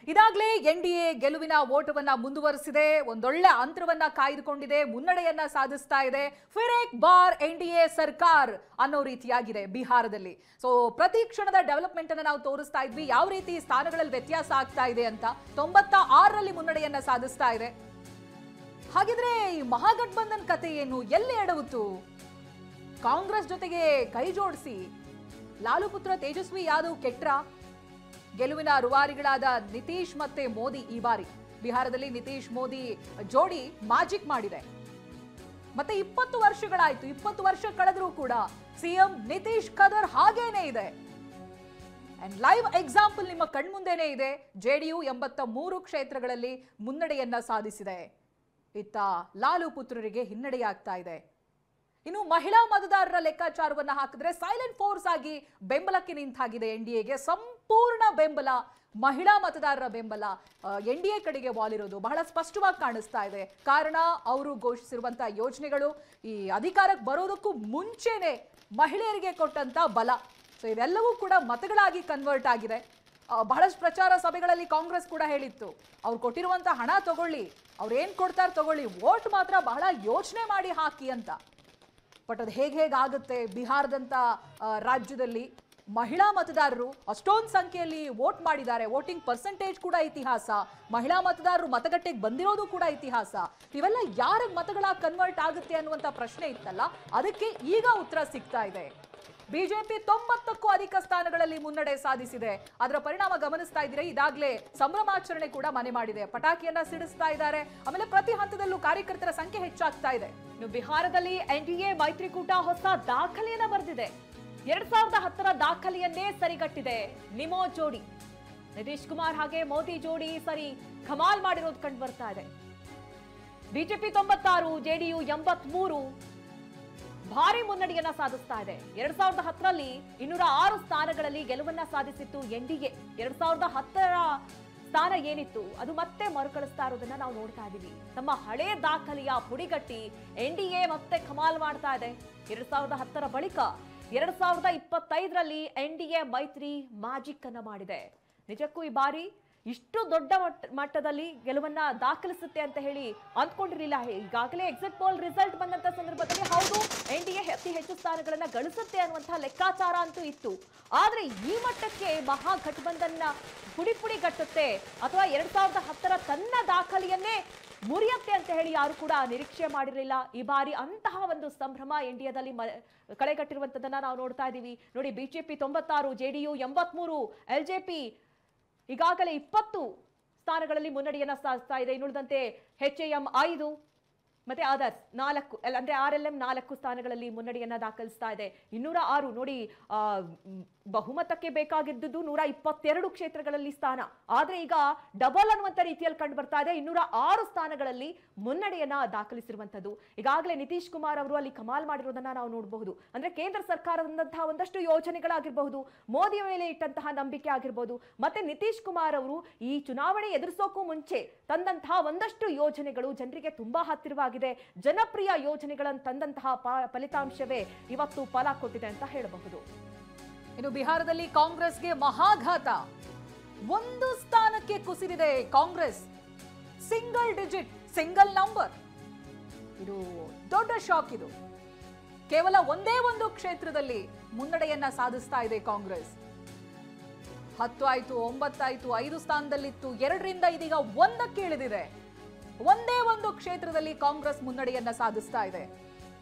ಇದಾಗಲೇ NDA ಗೆಲುವಿನ ಓಟವನ್ನ ಮುಂದುವರಿಸಿದೆ, ಒಂದೊಳ್ಳೆ ಅಂತರವನ್ನ ಕಾಯ್ದುಕೊಂಡಿದೆ, ಮುನ್ನಡೆಯನ್ನ ಸಾಧಿಸ್ತಾ ಇದೆ. ಫಿರ್ ಏಕ್ ಬಾರ್ ಎನ್ಡಿಎ ಸರ್ಕಾರ್ ಅನ್ನೋ ರೀತಿಯಾಗಿದೆ ಬಿಹಾರದಲ್ಲಿ. ಸೊ ಪ್ರತಿ ಕ್ಷಣದ ಡೆವಲಪ್ಮೆಂಟ್ ಅನ್ನ ನಾವು ತೋರಿಸ್ತಾ ಇದ್ವಿ, ಯಾವ ರೀತಿ ಸ್ಥಾನಗಳಲ್ಲಿ ವ್ಯತ್ಯಾಸ ಆಗ್ತಾ ಇದೆ ಅಂತ. 96ರಲ್ಲಿ ಮುನ್ನಡೆಯನ್ನ ಸಾಧಿಸ್ತಾ ಇದೆ. ಹಾಗಿದ್ರೆ ಈ ಮಹಾಗಠಬಂಧನ್ ಕತೆ ಏನು, ಎಲ್ಲಿ ಎಡವಿತು? ಕಾಂಗ್ರೆಸ್ ಜೊತೆಗೆ ಕೈ ಜೋಡಿಸಿ ಲಾಲು ಪುತ್ರ ತೇಜಸ್ವಿ ಯಾದವ್ ಕೆಟ್ರ? ಗೆಲುವಿನ ರೂವಾರಿಗಳಾದ ನಿತೀಶ್ ಮತ್ತೆ ಮೋದಿ ಈ ಬಾರಿ ಬಿಹಾರದಲ್ಲಿ ನಿತೀಶ್ ಮೋದಿ ಜೋಡಿ ಮ್ಯಾಜಿಕ್ ಮಾಡಿದೆ. ಮತ್ತೆ 20 ವರ್ಷಗಳಾಯ್ತು, 20 ವರ್ಷ ಕಳೆದ್ರೂ ಕೂಡ ಸಿಎಂ ನಿತೀಶ್ ಕದರ್ ಹಾಗೇನೇ ಇದೆ. ಅಂಡ್ ಲೈವ್ ಎಕ್ಸಾಂಪಲ್ ನಿಮ್ಮ ಕಣ್ಮುಂದೆನೇ ಇದೆ. ಜೆಡಿಯು 83 ಕ್ಷೇತ್ರಗಳಲ್ಲಿ ಮುನ್ನಡೆಯನ್ನ ಸಾಧಿಸಿದೆ. ಇತ್ತ ಲಾಲು ಪುತ್ರರಿಗೆ ಹಿನ್ನಡೆಯಾಗ್ತಾ ಇದೆ. ಇನ್ನು ಮಹಿಳಾ ಮತದಾರರ ಲೆಕ್ಕಾಚಾರವನ್ನ ಹಾಕಿದ್ರೆ ಸೈಲೆಂಟ್ ಫೋರ್ಸ್ ಆಗಿ ಬೆಂಬಲಕ್ಕೆ ನಿಂತಾಗಿದೆ ಎನ್ಡಿಎಗೆ. ಸಂಪೂರ್ಣ ಬೆಂಬಲ, ಮಹಿಳಾ ಮತದಾರರ ಬೆಂಬಲ ಎನ್ಡಿಎ ಕಡೆಗೆ ವಾಲಿರೋದು ಬಹಳ ಸ್ಪಷ್ಟವಾಗಿ ಕಾಣಿಸ್ತಾ ಇದೆ. ಕಾರಣ ಅವರು ಘೋಷಿಸಿರುವಂತಹ ಯೋಜನೆಗಳು, ಈ ಅಧಿಕಾರಕ್ಕೆ ಬರೋದಕ್ಕೂ ಮುಂಚೆನೆ ಮಹಿಳೆಯರಿಗೆ ಕೊಟ್ಟಂತ ಬಲ. ಸೊ ಇದೆಲ್ಲವೂ ಕೂಡ ಮತಗಳಾಗಿ ಕನ್ವರ್ಟ್ ಆಗಿದೆ. ಬಹಳಷ್ಟು ಪ್ರಚಾರ ಸಭೆಗಳಲ್ಲಿ ಕಾಂಗ್ರೆಸ್ ಕೂಡ ಹೇಳಿತ್ತು, ಅವ್ರು ಕೊಟ್ಟಿರುವಂತ ಹಣ ತಗೊಳ್ಳಿ, ಅವ್ರು ಏನ್ ಕೊಡ್ತಾರೆ ತಗೊಳ್ಳಿ, ವೋಟ್ ಮಾತ್ರ ಬಹಳ ಯೋಚನೆ ಮಾಡಿ ಹಾಕಿ ಅಂತ. ಬಟ್ ಅದು ಹೇಗಾಗುತ್ತೆ? ಬಿಹಾರದಂತ ರಾಜ್ಯದಲ್ಲಿ ಮಹಿಳಾ ಮತದಾರರು ಅಷ್ಟೊಂದು ಸಂಖ್ಯೆಯಲ್ಲಿ ವೋಟ್ ಮಾಡಿದ್ದಾರೆ. ವೋಟಿಂಗ್ ಪರ್ಸೆಂಟೇಜ್ ಕೂಡ ಇತಿಹಾಸ, ಮಹಿಳಾ ಮತದಾರರು ಮತಗಟ್ಟೆಗೆ ಬಂದಿರೋದು ಕೂಡ ಇತಿಹಾಸ. ಇವೆಲ್ಲ ಯಾರಿಗೆ ಮತಗಳಾಗಿ ಕನ್ವರ್ಟ್ ಆಗುತ್ತೆ ಅನ್ನುವಂಥ ಪ್ರಶ್ನೆ ಇತ್ತಲ್ಲ, ಅದಕ್ಕೆ ಈಗ ಉತ್ತರ ಸಿಗ್ತಾ ಇದೆ. ಬಿಜೆಪಿ 90ಕ್ಕೂ ಅಧಿಕ ಸ್ಥಾನಗಳಲ್ಲಿ ಮುನ್ನಡೆ ಸಾಧಿಸಿದೆ. ಅದರ ಪರಿಣಾಮ ಗಮನಿಸ್ತಾ ಇದ್ದೀರಾ. ಇದಾಗಲೇ ಸಂಭ್ರಮಾಚರಣೆ ಕೂಡ ಮನೆ ಮಾಡಿದೆ, ಪಟಾಕಿಯನ್ನ ಸಿಡಿಸ್ತಾ ಇದ್ದಾರೆ. ಆಮೇಲೆ ಪ್ರತಿ ಹಂತದಲ್ಲೂ ಕಾರ್ಯಕರ್ತರ ಸಂಖ್ಯೆ ಹೆಚ್ಚಾಗ್ತಾ ಇದೆ. ಇನ್ನು ಬಿಹಾರದಲ್ಲಿ ಎನ್ಡಿಎ ಮೈತ್ರಿಕೂಟ ಹೊಸ ದಾಖಲೆಯನ್ನ ಬರೆದಿದೆ. 2010ರ ದಾಖಲೆಯನ್ನೇ ಸರಿಗಟ್ಟಿದೆ ನಿಮೋ ಜೋಡಿ. ನಿತೀಶ್ ಕುಮಾರ್ ಹಾಗೆ ಮೋದಿ ಜೋಡಿ ಸರಿ ಕಮಾಲ್ ಮಾಡಿರೋದು ಕಂಡು ಬರ್ತಾ ಇದೆ. ಬಿಜೆಪಿ 96, ಜೆಡಿಯು 83 ಭಾರಿ ಮುನ್ನಡೆಯನ್ನ ಸಾಧಿಸ್ತಾ ಇದೆ. 2010ರಲ್ಲಿ 206 ಸ್ಥಾನಗಳಲ್ಲಿ ಗೆಲುವನ್ನ ಸಾಧಿಸಿತ್ತು ಎನ್ಡಿಎ. 2010ರ ಸ್ಥಾನ ಏನಿತ್ತು ಅದು ಮತ್ತೆ ಮರುಕಳಿಸ್ತಾ ಇರೋದನ್ನ ನಾವು ನೋಡ್ತಾ ಇದೀವಿ. ತಮ್ಮ ಹಳೆ ದಾಖಲೆಯ ಪುಡಿಗಟ್ಟಿ ಎನ್ಡಿಎ ಮತ್ತೆ ಕಮಾಲ್ ಮಾಡ್ತಾ ಇದೆ. 2010ರ ಬಳಿಕ 2025ರಲ್ಲಿ ಎನ್ಡಿಎ ಮೈತ್ರಿ ಮ್ಯಾಜಿಕ್ ಅನ್ನ ಮಾಡಿದೆ. ನಿಜಕ್ಕೂ ಈ ಬಾರಿ ಇಷ್ಟು ದೊಡ್ಡ ಮಟ್ಟದಲ್ಲಿ ಗೆಲುವನ್ನ ದಾಖಲಿಸುತ್ತೆ ಅಂತ ಹೇಳಿ ಅಂದ್ಕೊಂಡಿರಲಿಲ್ಲ. ಈಗಾಗಲೇ ಎಕ್ಸಿಟ್ ಪೋಲ್ ರಿಸಲ್ಟ್ ಬಂದಂತ ಸಂದರ್ಭದಲ್ಲಿ ಹೌದು ಎನ್ಡಿಎ ಅತಿ ಹೆಚ್ಚು ಸ್ಥಾನಗಳನ್ನ ಗಳಿಸುತ್ತೆ ಅನ್ನುವಂತಹ ಲೆಕ್ಕಾಚಾರ ಅಂತೂ ಇತ್ತು. ಆದ್ರೆ ಈ ಮಟ್ಟಕ್ಕೆ ಮಹಾಗಠಬಂಧನ್ನ ಪುಡಿ ಗಟ್ಟುತ್ತೆ ಅಥವಾ 2010ರ ತನ್ನ ದಾಖಲೆಯನ್ನೇ ಮುರಿಯುತ್ತೆ ಅಂತ ಹೇಳಿ ಯಾರು ಕೂಡ ನಿರೀಕ್ಷೆ ಮಾಡಿರಲಿಲ್ಲ. ಈ ಬಾರಿ ಅಂತಹ ಒಂದು ಸಂಭ್ರಮ ಎನ್ಡಿಎದಲ್ಲಿ ಕಳೆಗಟ್ಟಿರುವಂತದನ್ನ ನಾವು ನೋಡ್ತಾ ಇದೀವಿ. ನೋಡಿ, ಬಿಜೆಪಿ 96, ಜೆಡಿಯು 83, ಎಲ್ಜೆಪಿ ಈಗಾಗಲೇ 20 ಸ್ಥಾನಗಳಲ್ಲಿ ಮುನ್ನಡೆಯನ್ನ ಸಾಧಿಸ್ತಾ ಇದೆ. ಇನ್ನುಳಿದಂತೆ HAM 5 ಮತ್ತೆ ಅದರ್ಸ್ 4 ಅಂದ್ರೆ RLM 4 ಸ್ಥಾನಗಳಲ್ಲಿ ಮುನ್ನಡೆಯನ್ನ ದಾಖಲಿಸ್ತಾ ಇದೆ. 206 ನೋಡಿ, ಬಹುಮತಕ್ಕೆ ಬೇಕಾಗಿದ್ದು 122 ಕ್ಷೇತ್ರಗಳಲ್ಲಿ ಸ್ಥಾನ. ಆದ್ರೆ ಈಗ ಡಬಲ್ ಅನ್ನುವಂತ ರೀತಿಯಲ್ಲಿ ಕಂಡು ಬರ್ತಾ ಇದೆ. 206 ಸ್ಥಾನಗಳಲ್ಲಿ ಮುನ್ನಡೆಯನ್ನ ದಾಖಲಿಸಿರುವಂತದ್ದು. ಈಗಾಗಲೇ ನಿತೀಶ್ ಕುಮಾರ್ ಅವರು ಅಲ್ಲಿ ಕಮಾಲ್ ಮಾಡಿರೋದನ್ನ ನಾವು ನೋಡಬಹುದು. ಅಂದ್ರೆ ಕೇಂದ್ರ ಸರ್ಕಾರದಂತಹ ಒಂದಷ್ಟು ಯೋಜನೆಗಳಾಗಿರಬಹುದು, ಮೋದಿ ಮೇಲೆ ಇಟ್ಟಂತಹ ನಂಬಿಕೆ ಆಗಿರಬಹುದು, ಮತ್ತೆ ನಿತೀಶ್ ಕುಮಾರ್ ಅವರು ಈ ಚುನಾವಣೆ ಎದುರಿಸೋಕು ಮುಂಚೆ ತಂದಂತಹ ಒಂದಷ್ಟು ಯೋಜನೆಗಳು ಜನರಿಗೆ ತುಂಬಾ ಹತ್ತಿರವಾಗಿದೆ. ಜನಪ್ರಿಯ ಯೋಜನೆಗಳನ್ನು ತಂದಂತಹ ಫಲಿತಾಂಶವೇ ಇವತ್ತು ಫಲ ಕೊಟ್ಟಿದೆ ಅಂತ ಹೇಳಬಹುದು. ಇನ್ನು ಬಿಹಾರದಲ್ಲಿ ಕಾಂಗ್ರೆಸ್ಗೆ ಮಹಾಘಾತ, 1 ಸ್ಥಾನಕ್ಕೆ ಕುಸಿದಿದೆ Congress. Single digit, single number. ಇದು ದೊಡ್ಡ ಶಾಕ್. ಇದು ಕೇವಲ ಒಂದೇ ಒಂದು ಕ್ಷೇತ್ರದಲ್ಲಿ ಮುನ್ನಡೆಯನ್ನ ಸಾಧಿಸ್ತಾ ಇದೆ ಕಾಂಗ್ರೆಸ್. 10 ಆಯ್ತು, 9 ಆಯ್ತು, 5 ಸ್ಥಾನದಲ್ಲಿತ್ತು, 2ರಿಂದ ಇದೀಗ 1ಕ್ಕೆ ಇಳಿದಿದೆ. ಒಂದೇ ಒಂದು ಕ್ಷೇತ್ರದಲ್ಲಿ ಕಾಂಗ್ರೆಸ್ ಮುನ್ನಡೆಯನ್ನ ಸಾಧಿಸ್ತಾ ಇದೆ.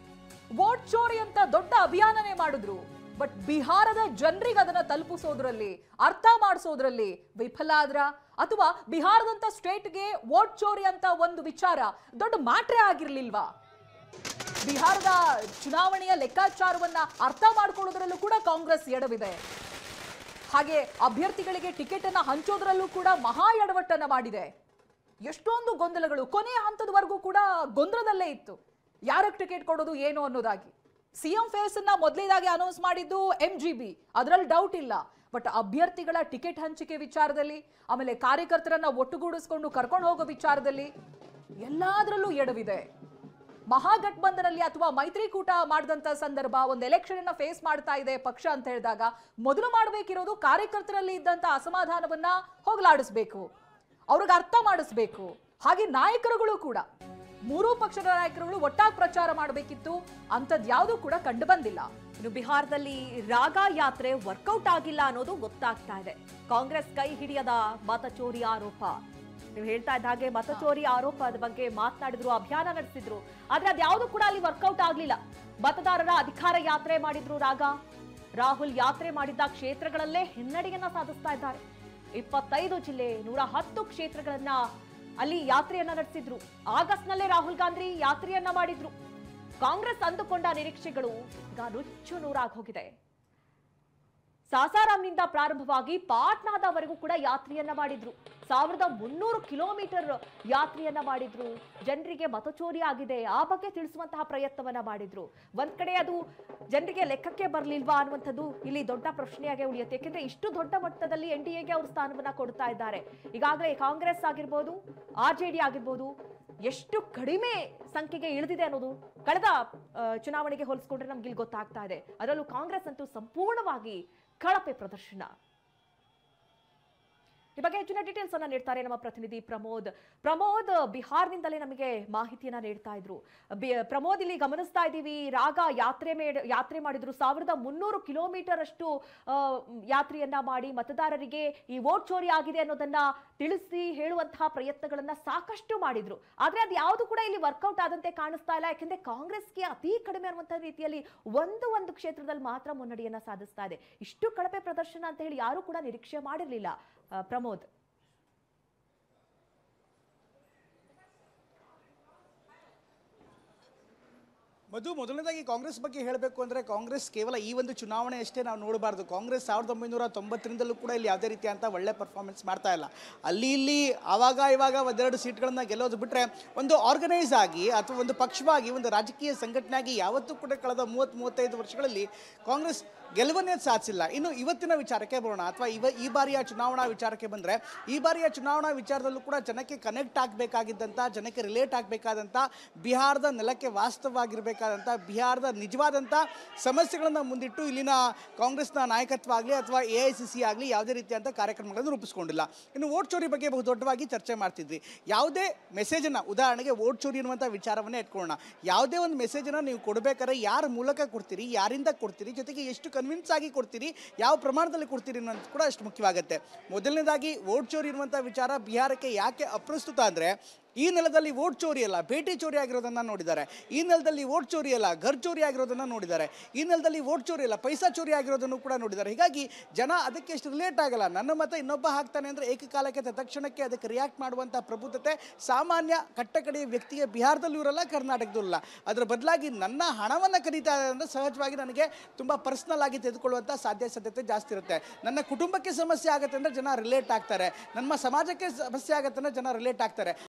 ವೋಟ್ ಚೋರಿ ಅಂತ ದೊಡ್ಡ ಅಭಿಯಾನನೇ ಮಾಡಿದ್ರು, ಬಟ್ ಬಿಹಾರದ ಜನರಿಗೆ ಅದನ್ನ ತಲುಪಿಸೋದ್ರಲ್ಲಿ, ಅರ್ಥ ಮಾಡಿಸೋದ್ರಲ್ಲಿ ವಿಫಲ ಆದ್ರ? ಅಥವಾ ಬಿಹಾರದಂತ ಸ್ಟೇಟ್ಗೆ ವೋಟ್ ಚೋರಿ ಅಂತ ಒಂದು ವಿಚಾರ ದೊಡ್ಡ ಮ್ಯಾಟ್ರೇ ಆಗಿರ್ಲಿಲ್ವಾ? ಬಿಹಾರದ ಚುನಾವಣೆಯ ಲೆಕ್ಕಾಚಾರವನ್ನ ಅರ್ಥ ಮಾಡ್ಕೊಳ್ಳೋದ್ರಲ್ಲೂ ಕೂಡ ಕಾಂಗ್ರೆಸ್ ಎಡವಿದೆ. ಹಾಗೆ ಅಭ್ಯರ್ಥಿಗಳಿಗೆ ಟಿಕೆಟ್ ಅನ್ನ ಹಂಚೋದ್ರಲ್ಲೂ ಕೂಡ ಮಹಾ ಎಡವಟ್ಟನ್ನ ಮಾಡಿದೆ. ಎಷ್ಟೊಂದು ಗೊಂದಲಗಳು, ಕೊನೆಯ ಹಂತದವರೆಗೂ ಕೂಡ ಗೊಂದಲದಲ್ಲೇ ಇತ್ತು, ಯಾರಿಗೆ ಟಿಕೆಟ್ ಕೊಡೋದು ಏನು ಅನ್ನೋದಾಗಿ. ಸಿಎಂ ಫೇಸ್ ಅನ್ನ ಮೊದಲೇದಾಗಿ ಅನೌನ್ಸ್ ಮಾಡಿದ್ದು MGB, ಅದರಲ್ಲಿ ಡೌಟ್ ಇಲ್ಲ. ಬಟ್ ಅಭ್ಯರ್ಥಿಗಳ ಟಿಕೆಟ್ ಹಂಚಿಕೆ ವಿಚಾರದಲ್ಲಿ, ಆಮೇಲೆ ಕಾರ್ಯಕರ್ತರನ್ನ ಒಟ್ಟುಗೂಡಿಸ್ಕೊಂಡು ಕರ್ಕೊಂಡು ಹೋಗೋ ವಿಚಾರದಲ್ಲಿ ಎಲ್ಲಾದ್ರಲ್ಲೂ ಎಡವಿದೆ. ಮಹಾಗಠಬಂಧನಲ್ಲಿ ಅಥವಾ ಮೈತ್ರಿಕೂಟ ಮಾಡಿದಂತ ಸಂದರ್ಭ, ಒಂದು ಎಲೆಕ್ಷನ್ ಅನ್ನ ಫೇಸ್ ಮಾಡ್ತಾ ಇದೆ ಪಕ್ಷ ಅಂತ ಹೇಳಿದಾಗ ಮೊದಲು ಮಾಡಬೇಕಿರೋದು ಕಾರ್ಯಕರ್ತರಲ್ಲಿ ಇದ್ದಂತ ಅಸಮಾಧಾನವನ್ನ ಹೋಗಲಾಡಿಸಬೇಕು. ಅವ್ರಿಗೆ ಅರ್ಥ ಮಾಡಿಸ್ಬೇಕು. ಹಾಗೆ ನಾಯಕರುಗಳು ಕೂಡ ಮೂರೂ ಪಕ್ಷದ ನಾಯಕರುಗಳು ಒಟ್ಟಾಗಿ ಪ್ರಚಾರ ಮಾಡಬೇಕಿತ್ತು. ಅಂಥದ್ದು ಯಾವುದೂ ಕೂಡ ಕಂಡು ಬಂದಿಲ್ಲ. ಇನ್ನು ಬಿಹಾರದಲ್ಲಿ ರಾಗ ಯಾತ್ರೆ ವರ್ಕೌಟ್ ಆಗಿಲ್ಲ ಅನ್ನೋದು ಗೊತ್ತಾಗ್ತಾ ಇದೆ. ಕಾಂಗ್ರೆಸ್ ಕೈ ಹಿಡಿಯದ ಮತಚೋರಿ ಆರೋಪ. ನೀವು ಹೇಳ್ತಾ ಇದ್ದ ಹಾಗೆ ಮತಚೋರಿ ಆರೋಪದ ಬಗ್ಗೆ ಮಾತನಾಡಿದ್ರು, ಅಭಿಯಾನ ನಡೆಸಿದ್ರು. ಆದ್ರೆ ಅದ್ಯಾವುದು ಕೂಡ ಅಲ್ಲಿ ವರ್ಕೌಟ್ ಆಗ್ಲಿಲ್ಲ. ಮತದಾರರ ಅಧಿಕಾರ ಯಾತ್ರೆ ಮಾಡಿದ್ರು ರಾಹುಲ್ ಯಾತ್ರೆ ಮಾಡಿದ್ದ ಕ್ಷೇತ್ರಗಳಲ್ಲೇ ಹಿನ್ನಡೆಯನ್ನ ಸಾಧಿಸ್ತಾ ಇದ್ದಾರೆ. 25 ಜಿಲ್ಲೆ 110 ಕ್ಷೇತ್ರಗಳನ್ನ ಅಲ್ಲಿ ಯಾತ್ರೆಯನ್ನ ನಡೆಸಿದ್ರು. ಆಗಸ್ಟ್ ನಲ್ಲೇ ರಾಹುಲ್ ಗಾಂಧಿ ಯಾತ್ರೆಯನ್ನ ಮಾಡಿದ್ರು. ಕಾಂಗ್ರೆಸ್ ಅಂದುಕೊಂಡ ನಿರೀಕ್ಷೆಗಳು ಈಗ ನುಚ್ಚು ನೂರಾಗಿ ಹೋಗಿದೆ. ಸಾಸಾರಾಂನಿಂದ ಪ್ರಾರಂಭವಾಗಿ ಪಾಟ್ನಾದವರೆಗೂ ಕೂಡ ಯಾತ್ರೆಯನ್ನ ಮಾಡಿದ್ರು. 1300 ಕಿಲೋಮೀಟರ್ ಯಾತ್ರೆಯನ್ನ ಮಾಡಿದ್ರು. ಜನರಿಗೆ ಮತಚೋರಿ ಆಗಿದೆ ಆ ಬಗ್ಗೆ ತಿಳಿಸುವಂತಹ ಪ್ರಯತ್ನವನ್ನ ಮಾಡಿದ್ರು. ಒಂದ್ ಕಡೆ ಅದು ಜನರಿಗೆ ಲೆಕ್ಕಕ್ಕೆ ಬರ್ಲಿಲ್ವಾ ಅನ್ನುವಂಥದ್ದು ಇಲ್ಲಿ ದೊಡ್ಡ ಪ್ರಶ್ನೆಯಾಗಿ ಉಳಿಯುತ್ತೆ. ಯಾಕೆಂದ್ರೆ ಇಷ್ಟು ದೊಡ್ಡ ಮಟ್ಟದಲ್ಲಿ ಎನ್ಡಿಎಗೆ ಅವರು ಸ್ಥಾನವನ್ನ ಕೊಡ್ತಾ ಇದ್ದಾರೆ. ಈಗಾಗಲೇ ಕಾಂಗ್ರೆಸ್ ಆಗಿರ್ಬೋದು, ಆರ್ಜೆಡಿ ಆಗಿರ್ಬೋದು ಎಷ್ಟು ಕಡಿಮೆ ಸಂಖ್ಯೆಗೆ ಇಳಿದಿದೆ ಅನ್ನೋದು ಕಳೆದ ಚುನಾವಣೆಗೆ ಹೋಲಿಸಿಕೊಂಡ್ರೆ ನಮ್ಗೆ ಇಲ್ಲಿ ಗೊತ್ತಾಗ್ತಾ ಇದೆ. ಅದರಲ್ಲೂ ಕಾಂಗ್ರೆಸ್ ಅಂತೂ ಸಂಪೂರ್ಣವಾಗಿ ಕಳಪೆ ಪ್ರದರ್ಶನ. ಈ ಬಗ್ಗೆ ಹೆಚ್ಚಿನ ಡೀಟೇಲ್ಸ್ ಅನ್ನ ನೀಡ್ತಾರೆ ನಮ್ಮ ಪ್ರತಿನಿಧಿ ಪ್ರಮೋದ್ ಬಿಹಾರ್ನಿಂದಲೇ ನಮಗೆ ಮಾಹಿತಿಯನ್ನ ನೀಡ್ತಾ ಇದ್ರು. ಪ್ರಮೋದ್, ಇಲ್ಲಿ ಗಮನಿಸ್ತಾ ಇದ್ದೀವಿ ರಾಗ ಯಾತ್ರೆ ಮಾಡಿದ್ರು. 1300 ಕಿಲೋಮೀಟರ್ ಅಷ್ಟು ಯಾತ್ರೆಯನ್ನ ಮಾಡಿ ಮತದಾರರಿಗೆ ಈ ವೋಟ್ ಚೋರಿ ಆಗಿದೆ ಅನ್ನೋದನ್ನ ತಿಳಿಸಿ ಹೇಳುವಂತಹ ಪ್ರಯತ್ನಗಳನ್ನ ಸಾಕಷ್ಟು ಮಾಡಿದ್ರು. ಆದ್ರೆ ಅದು ಯಾವುದು ಕೂಡ ಇಲ್ಲಿ ವರ್ಕೌಟ್ ಆದಂತೆ ಕಾಣಿಸ್ತಾ ಇಲ್ಲ. ಯಾಕೆಂದ್ರೆ ಕಾಂಗ್ರೆಸ್ಗೆ ಅತಿ ಕಡಿಮೆ ಅನ್ನುವಂತಹ ರೀತಿಯಲ್ಲಿ ಒಂದು ಕ್ಷೇತ್ರದಲ್ಲಿ ಮಾತ್ರ ಮುನ್ನಡೆಯನ್ನ ಸಾಧಿಸ್ತಾ ಇದೆ. ಇಷ್ಟು ಕಳಪೆ ಪ್ರದರ್ಶನ ಅಂತ ಹೇಳಿ ಯಾರು ಕೂಡ ನಿರೀಕ್ಷೆ ಮಾಡಿರಲಿಲ್ಲ. ಪ್ರಮೋದ್, ಮಧು, ಮೊದಲನೇದಾಗಿ ಕಾಂಗ್ರೆಸ್ ಬಗ್ಗೆ ಹೇಳಬೇಕು ಅಂದರೆ ಕಾಂಗ್ರೆಸ್ ಕೇವಲ ಈ ಒಂದು ಚುನಾವಣೆ ಅಷ್ಟೇ ನಾವು ನೋಡಬಾರ್ದು. ಕಾಂಗ್ರೆಸ್ 1990ರಿಂದಲೂ ಕೂಡ ಇಲ್ಲಿ ಯಾವುದೇ ರೀತಿಯಂಥ ಒಳ್ಳೆ ಪರ್ಫಾರ್ಮೆನ್ಸ್ ಮಾಡ್ತಾ ಇಲ್ಲ. ಅಲ್ಲಿ ಇಲ್ಲಿ ಇವಾಗ ಒಂದೆರಡು ಸೀಟ್ಗಳನ್ನು ಗೆಲ್ಲೋದು ಬಿಟ್ಟರೆ ಒಂದು ಆರ್ಗನೈಸ್ ಆಗಿ ಅಥವಾ ಒಂದು ಪಕ್ಷವಾಗಿ ಒಂದು ರಾಜಕೀಯ ಸಂಘಟನೆಯಾಗಿ ಯಾವತ್ತೂ ಕೂಡ ಕಳೆದ 30-35 ವರ್ಷಗಳಲ್ಲಿ ಕಾಂಗ್ರೆಸ್ ಗೆಲುವನ್ನೇ ಸಾಧಿಸಿಲ್ಲ. ಇನ್ನು ಇವತ್ತಿನ ವಿಚಾರಕ್ಕೆ ಬರೋಣ, ಅಥವಾ ಈ ಬಾರಿಯ ಚುನಾವಣಾ ವಿಚಾರಕ್ಕೆ ಬಂದರೆ ಈ ಬಾರಿಯ ಚುನಾವಣಾ ವಿಚಾರದಲ್ಲೂ ಕೂಡ ಜನಕ್ಕೆ ಕನೆಕ್ಟ್ ಆಗಬೇಕಾಗಿದ್ದಂಥ, ಜನಕ್ಕೆ ರಿಲೇಟ್ ಆಗಬೇಕಾದಂಥ, ಬಿಹಾರದ ನೆಲಕ್ಕೆ ವಾಸ್ತವವಾಗಿರಬೇಕಾದಂಥ, ಬಿಹಾರದ ನಿಜವಾದಂಥ ಸಮಸ್ಯೆಗಳನ್ನು ಮುಂದಿಟ್ಟು ಇಲ್ಲಿನ ಕಾಂಗ್ರೆಸ್ನ ನಾಯಕತ್ವ ಆಗಲಿ ಅಥವಾ AICC ಆಗಲಿ ಯಾವುದೇ ರೀತಿಯಂಥ ಕಾರ್ಯಕ್ರಮಗಳನ್ನು ರೂಪಿಸ್ಕೊಂಡಿಲ್ಲ. ಇನ್ನು ವೋಟ್ ಚೋರಿ ಬಗ್ಗೆ ಬಹುದೊಡ್ಡವಾಗಿ ಚರ್ಚೆ ಮಾಡ್ತಿದ್ವಿ. ಯಾವುದೇ ಮೆಸೇಜನ್ನು, ಉದಾಹರಣೆಗೆ ವೋಟ್ ಚೋರಿ ಅನ್ನುವಂಥ ವಿಚಾರವನ್ನೇ ಇಟ್ಕೊಳ್ಳೋಣ. ಯಾವುದೇ ಒಂದು ಮೆಸೇಜನ್ನು ನೀವು ಕೊಡಬೇಕಾದ್ರೆ ಯಾರ ಮೂಲಕ ಕೊಡ್ತೀರಿ, ಯಾರಿಂದ ಕೊಡ್ತೀರಿ, ಜೊತೆಗೆ ಎಷ್ಟು ಕನ್ವಿನ್ಸ್ ಆಗಿ ಕೊಡ್ತೀರಿ, ಯಾವ ಪ್ರಮಾಣದಲ್ಲಿ ಕೊಡ್ತೀರಿ ಅನ್ನೋದು ಕೂಡ ಅಷ್ಟು ಮುಖ್ಯವಾಗುತ್ತೆ. ಮೊದಲನೇದಾಗಿ ವೋಟ್ ಚೋರಿ ಇರುವಂಥ ವಿಚಾರ ಬಿಹಾರಕ್ಕೆ ಯಾಕೆ ಅಪ್ರಸ್ತುತ ಅಂದರೆ, ಈ ನೆಲದಲ್ಲಿ ವೋಟ್ ಚೋರಿ ಅಲ್ಲ, ಭೇಟಿ ಚೋರಿ ಆಗಿರೋದನ್ನು ನೋಡಿದ್ದಾರೆ. ಈ ನೆಲದಲ್ಲಿ ವೋಟ್ ಚೋರಿ ಅಲ್ಲ, ಘರ್ ಚೋರಿ ಆಗಿರೋದನ್ನು ನೋಡಿದ್ದಾರೆ. ಈ ನೆಲದಲ್ಲಿ ವೋಟ್ ಚೋರಿ ಅಲ್ಲ, ಪೈಸಾ ಚೋರಿ ಆಗಿರೋದನ್ನು ಕೂಡ ನೋಡಿದ್ದಾರೆ. ಹೀಗಾಗಿ ಜನ ಅದಕ್ಕೆ ಎಷ್ಟು ರಿಲೇಟ್ ಆಗಲ್ಲ. ನನ್ನ ಮತ ಇನ್ನೊಬ್ಬ ಹಾಕ್ತಾನೆ ಅಂದರೆ ಏಕಕಾಲಕ್ಕೆ ತಕ್ಷಣಕ್ಕೆ ಅದಕ್ಕೆ ರಿಯಾಕ್ಟ್ ಮಾಡುವಂಥ ಪ್ರಬುದ್ಧತೆ ಸಾಮಾನ್ಯ ಕಟ್ಟಕಡೆಯ ವ್ಯಕ್ತಿಗೆ ಬಿಹಾರದಲ್ಲೂ ಇರಲ್ಲ, ಕರ್ನಾಟಕದಲ್ಲೂ ಇಲ್ಲ. ಅದರ ಬದಲಾಗಿ ನನ್ನ ಹಣವನ್ನು ಕರೀತಾ ಅಂದರೆ ಸಹಜವಾಗಿ ನನಗೆ ತುಂಬ ಪರ್ಸ್ನಲ್ ಆಗಿ ತೆಗೆದುಕೊಳ್ಳುವಂಥ ಸಾಧ್ಯತೆ ಜಾಸ್ತಿ ಇರುತ್ತೆ. ನನ್ನ ಕುಟುಂಬಕ್ಕೆ ಸಮಸ್ಯೆ ಆಗುತ್ತೆ ಅಂದರೆ ಜನ ರಿಲೇಟ್ ಆಗ್ತಾರೆ, ನಮ್ಮ ಸಮಾಜಕ್ಕೆ ಸಮಸ್ಯೆ ಆಗುತ್ತೆ ಅಂದರೆ ಜನ ರಿಲೇಟ್ ಆಗ್ತಾರೆ.